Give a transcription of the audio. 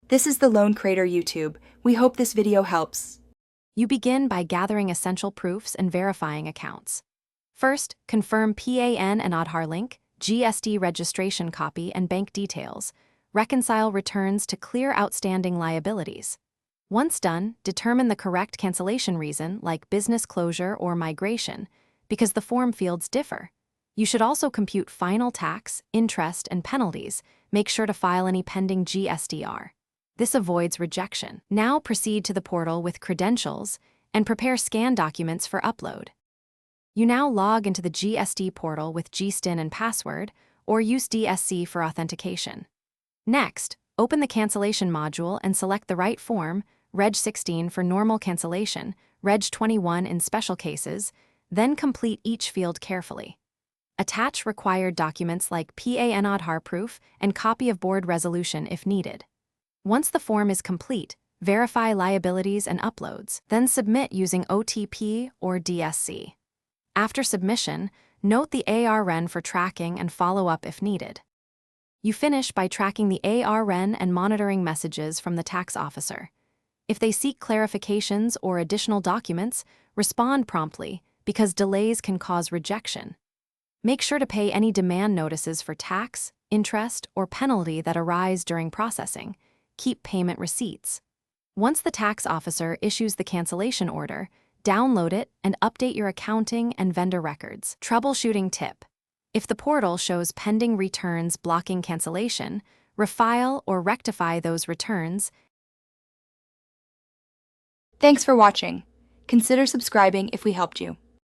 This is the Lone Creator YouTube. We hope this video helps. You begin by gathering essential proofs and verifying accounts. First, confirm PAN and Aadhaar link, GST registration copy, and bank details. Reconcile returns to clear outstanding liabilities. Once done, determine the correct cancellation reason, like business closure or migration, because the form fields differ. You should also compute final tax, interest, and penalties. Make sure to file any pending GSDR. This avoids rejection. Now proceed to the portal with credentials and prepare scan documents for upload. You now log into the GSD portal with GSTIN and password, or use DSC for authentication. Next, open the cancellation module and select the right form, Reg 16 for normal cancellation, Reg 21 in special cases, then complete each field carefully. Attach required documents like PAN Aadhaar proof and copy of board resolution if needed. Once the form is complete, verify liabilities and uploads, then submit using OTP or DSC. After submission, note the ARN for tracking and follow up if needed. You finish by tracking the ARN and monitoring messages from the tax officer. If they seek clarifications or additional documents, respond promptly because delays can cause rejection. Make sure to pay any demand notices for tax, interest, or penalty that arise during processing. Keep payment receipts. Once the tax officer issues the cancellation order, download it and update your accounting and vendor records. Troubleshooting tip: if the portal shows pending returns blocking cancellation, refile or rectify those returns. Thanks for watching. Consider subscribing if we helped you.